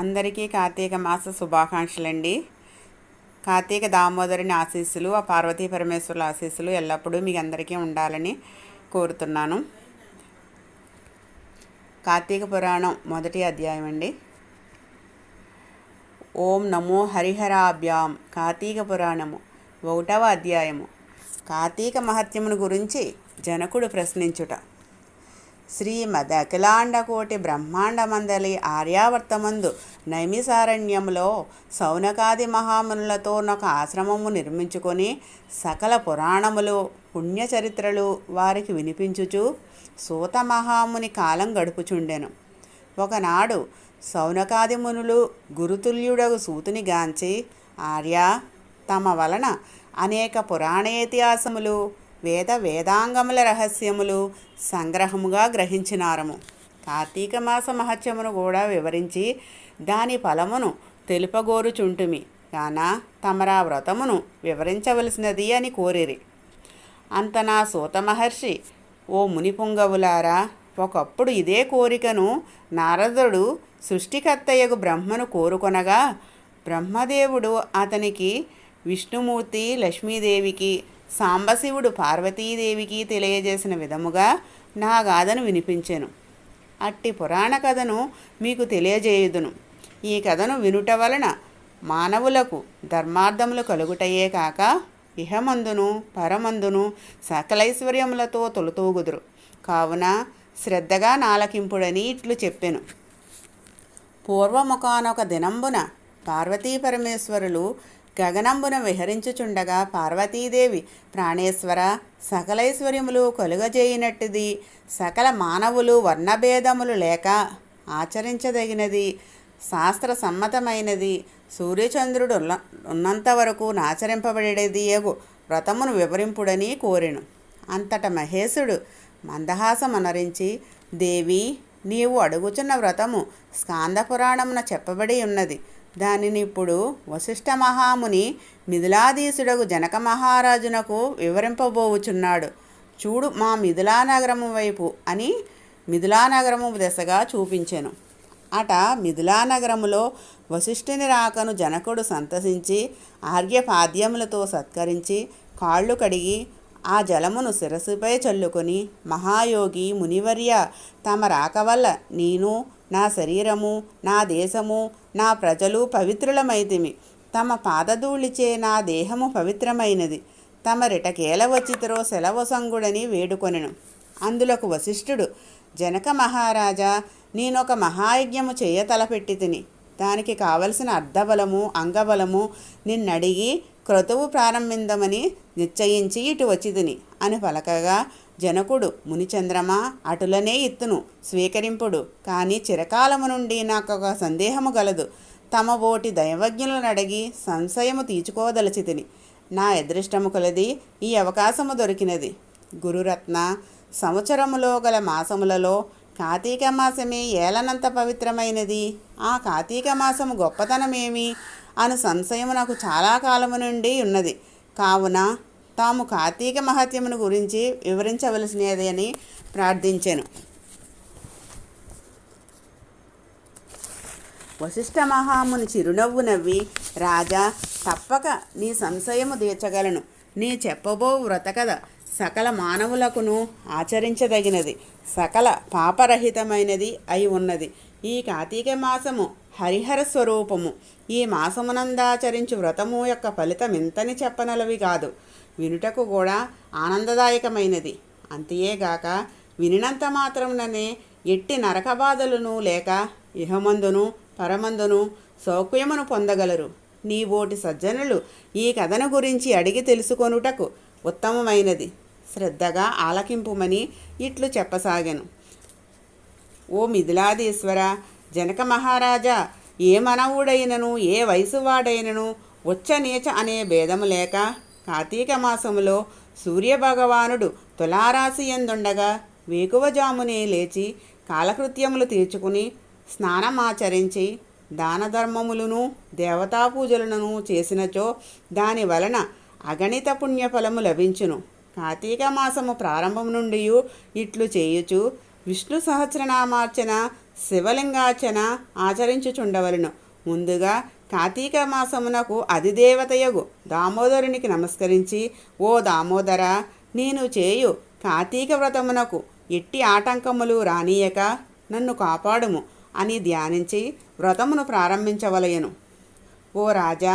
అందరికీ కార్తీక మాస శుభాకాంక్షలండి. కార్తీక దామోదరుని ఆశీస్సులు, ఆ పార్వతీ పరమేశ్వరుల ఆశీస్సులు ఎల్లప్పుడూ మీకు అందరికీ ఉండాలని కోరుతున్నాను. కార్తీక పురాణం మొదటి అధ్యాయం అండి. ఓం నమో హరిహరాభ్యాం. కార్తీక పురాణము 1వ అధ్యాయము. కార్తీక మహత్యమును గురించి జనకుడు ప్రశ్నించుట. శ్రీమద్ అఖిలాండకోటి బ్రహ్మాండమందలి ఆర్యావర్తమందు నైమిసారణ్యములో సౌనకాది మహామునులతో ఒక ఆశ్రమము నిర్మించుకొని సకల పురాణములు పుణ్యచరిత్రలు వారికి వినిపించుచు సూత మహాముని కాలం గడుపుచుండెను. ఒకనాడు సౌనకాది మునులు గురుతుల్యుడగు సూతుని గాంచి, ఆర్య, తమ వలన అనేక పురాణేతిహాసములు వేదాంగముల రహస్యములు సంగ్రహముగా గ్రహించినారము. కార్తీక మాస మహత్యమును కూడా వివరించి దాని ఫలమును తెలుపగోరుచుంటుమి కాన తమరా వ్రతమును వివరించవలసినది అని కోరిరి. అంత నా సూత మహర్షి, ఓ మునిపుంగవులారా, ఒకప్పుడు ఇదే కోరికను నారదుడు సృష్టికర్తయగు బ్రహ్మను కోరుకొనగా బ్రహ్మదేవుడు అతనికి విష్ణుమూర్తి లక్ష్మీదేవికి, సాంబశివుడు పార్వతీదేవికి తెలియజేసిన విధముగా నా గాథను వినిపించెను. అట్టి పురాణ కథను మీకు తెలియజేయుదును. ఈ కథను వినుట వలన మానవులకు ధర్మార్థములు కలుగుటయే కాక ఇహమందును పరమందును సకలైశ్వర్యములతో తొలుతూగుదురు. కావున శ్రద్ధగా నాలకింపుడని ఇట్లు చెప్పెను. పూర్వముఖానొక దినంబున పార్వతీ పరమేశ్వరులు గగనంబున విహరించుచుండగా పార్వతీదేవి, ప్రాణేశ్వర, సకలైశ్వర్యములు కలుగజేయినట్టుది, సకల మానవులు వర్ణభేదములు లేక ఆచరించదగినది, శాస్త్ర సమ్మతమైనది, సూర్యచంద్రుడు ఉన్నంతవరకు నాచరింపబడేది యగు వ్రతమును వివరింపుడని కోరెను. అంతట మహేశుడు మందహాసమనరించి, దేవి, నీవు అడుగుచున్న వ్రతము స్కాంద పురాణమున చెప్పబడి ఉన్నది. దానిని ఇప్పుడు వశిష్ఠ మహాముని మిథిలాధీశుడగు జనక మహారాజునకు వివరింపబోవుచున్నాడు. చూడు మా మిథిలానగరము వైపు అని మిథిలానగరము దశగా చూపించెను. అట మిథిలానగరములో వశిష్ఠుని రాకను జనకుడు సంతసించి ఆర్ఘ్యపాద్యములతో సత్కరించి కాళ్ళు కడిగి ఆ జలమును శిరస్సుపై చల్లుకొని, మహాయోగి మునివర్య, తమ రాక వల్ల నేను, నా శరీరము, నా దేశము, నా ప్రజలు పవిత్రులమైతిమి. తమ పాదధూళిచే నా దేహము పవిత్రమైనది. తమరిటకేల వచ్చితరో సెలవసంగుడని వేడుకొనెను. అందులకు వశిష్ఠుడు, జనక మహారాజా, నేనొక మహాయజ్ఞము చేయ తలపెట్టి తిని దానికి కావలసిన అర్ధబలము అంగబలము నిన్నడిగి క్రతువు ప్రారంభిందమని నిశ్చయించి ఇటు వచ్చితిని అని పలకగా, జనకుడు, మునిచంద్రమా, అటులనే ఇత్తును స్వీకరింపుడు. కానీ చిరకాలము నుండి నాకొక సందేహము గలదు. తమ బోటి దైవజ్ఞులను అడిగి సంశయము తీర్చుకోదలచితిని. నా అదృష్టము కొలది ఈ అవకాశము దొరికినది. గురురత్న, సంవత్సరములో గల మాసములలో కార్తీక మాసమే ఏలనంత పవిత్రమైనది. ఆ కార్తీక మాసము గొప్పతనమేమి అను సంశయము నాకు చాలా కాలము నుండి ఉన్నది. కావున తాము కార్తీక మహత్యమును గురించి వివరించవలసినది అని ప్రార్థించెను. వశిష్ఠ మహాముని చిరునవ్వు నవ్వి, రాజా, తప్పక నీ సంశయము తీర్చగలను. నీ చెప్పబో వ్రత కథ సకల మానవులకును ఆచరించదగినది, సకల పాపరహితమైనది అయి ఉన్నది. ఈ కార్తీక మాసము హరిహర స్వరూపము. ఈ మాసమునందాచరించు వ్రతము యొక్క ఫలితం ఇంతని చెప్పనలవి కాదు, వినుటకు కూడా ఆనందదాయకమైనది. అంతేగాక వినినంత మాత్రముననే ఎట్టి నరక బాధలను లేక ఇహమందును పరమందును సౌఖ్యమును పొందగలరు. నీ బోటి సజ్జనులు ఈ కథను గురించి అడిగి తెలుసుకొనుటకు ఉత్తమమైనది. శ్రద్ధగా ఆలకింపుమని ఇట్లు చెప్పసాగాను. ఓ మిథిలాధీశ్వర, జనక మహారాజా, ఏ మనవుడైనను ఏ వయసువాడైనను ఉచ్చ నీచ అనే భేదము లేక కార్తీక మాసములో సూర్యభగవానుడు తులారాశి యందుండగా వేకువజామునే లేచి కాలకృత్యములు తీర్చుకుని స్నానమాచరించి దాన ధర్మములను దేవతా పూజలను చేసినచో దాని వలన అగణిత పుణ్యఫలము లభించును. కార్తీక మాసము ప్రారంభం నుండి ఇట్లు చేయుచు విష్ణు సహస్రనామార్చన శివలింగార్చన ఆచరించుచుండవలను. ముందుగా కార్తీక మాసమునకు అధిదేవతయగు దామోదరునికి నమస్కరించి, ఓ దామోదర, నేను చేయు కార్తీక వ్రతమునకు ఎట్టి ఆటంకములు రానియక నన్ను కాపాడుము అని ధ్యానించి వ్రతమును ప్రారంభించవలయను. ఓ రాజా,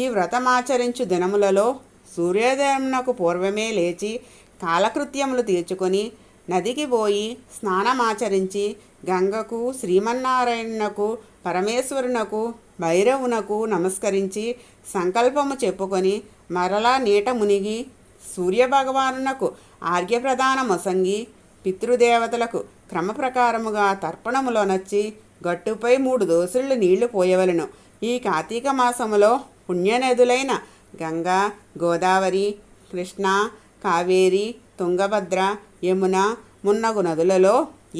ఈ వ్రతమాచరించు దినములలో సూర్యోదయమునకు పూర్వమే లేచి కాలకృత్యములు తీర్చుకొని నదికి పోయి స్నానమాచరించి గంగకు, శ్రీమన్నారాయణకు, పరమేశ్వరునకు, భైరవునకు నమస్కరించి సంకల్పము చెప్పుకొని మరలా నీట మునిగి సూర్యభగవానునకు ఆర్ఘ్యప్రదానమొసంగి పితృదేవతలకు క్రమప్రకారముగా తర్పణములోనొచ్చి గట్టుపై 3 దోసుళ్ళు నీళ్లు పోయవలను. ఈ కార్తీక మాసములో పుణ్యనదులైన గంగా, గోదావరి, కృష్ణ, కావేరి, తుంగభద్ర, యమున మున్నగు నదులలో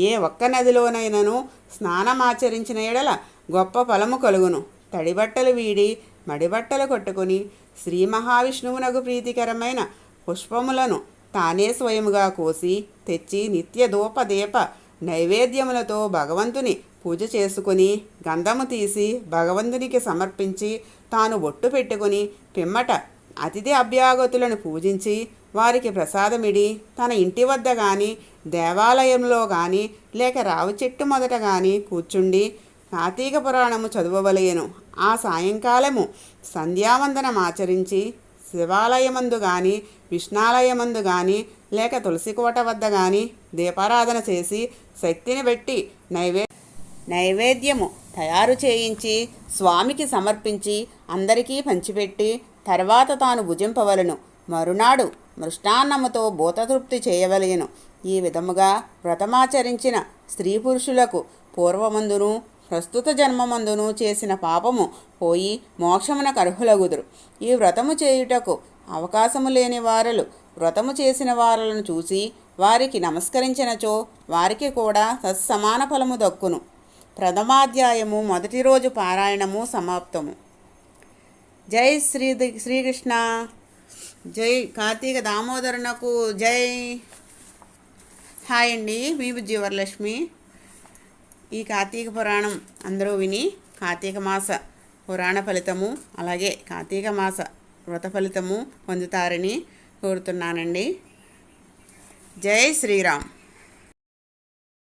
ఏ ఒక్క నదిలోనైనను స్నానమాచరించిన ఎడల గొప్ప ఫలము కలుగును. తడిబట్టలు వీడి మడిబట్టలు కొట్టుకుని శ్రీ మహావిష్ణువునకు ప్రీతికరమైన పుష్పములను తానే స్వయముగా కోసి తెచ్చి నిత్య ధూపదీప నైవేద్యములతో భగవంతుని పూజ చేసుకుని గంధము తీసి భగవంతునికి సమర్పించి తాను బొట్టు పెట్టుకుని పిమ్మట అతిథి అభ్యాగతులను పూజించి వారికి ప్రసాదమిడి తన ఇంటి వద్ద కానీ దేవాలయంలో కానీ లేక రావి చెట్టు మొదట కానీ కూర్చుండి కార్తీక పురాణము చదువవలయను. ఆ సాయంకాలము సంధ్యావందనం ఆచరించి శివాలయమందు కానీ విష్ణాలయమందు కానీ లేక తులసికోట వద్ద కానీ దీపారాధన చేసి శక్తిని బట్టి నైవేద్యము తయారు చేయించి స్వామికి సమర్పించి అందరికీ పంచిపెట్టి తర్వాత తాను భుజింపవలను. మరునాడు మృష్టాన్నముతో భూతతృప్తి చేయవలయను. ఈ విధముగా వ్రతమాచరించిన స్త్రీ పురుషులకు పూర్వమందును ప్రస్తుత జన్మమందును చేసిన పాపము పోయి మోక్షమునకు అర్హులగుదురు. ఈ వ్రతము చేయుటకు అవకాశము లేని వారలు వ్రతము చేసిన వారలను చూసి వారికి నమస్కరించినచో వారికి కూడా తత్సమాన ఫలము దక్కును. ప్రథమాధ్యాయము మొదటి రోజు పారాయణము సమాప్తము. జై శ్రీకృష్ణ. జై కార్తీక దామోదరునకు జై. హాయ్ అండి, మీ బుజ్జివరలక్ష్మి. ఈ కార్తీక పురాణం అందరూ విని కార్తీక మాస పురాణ ఫలితము అలాగే కార్తీక మాస వ్రత ఫలితము పొందుతారని కోరుతున్నానండి. జై శ్రీరామ్.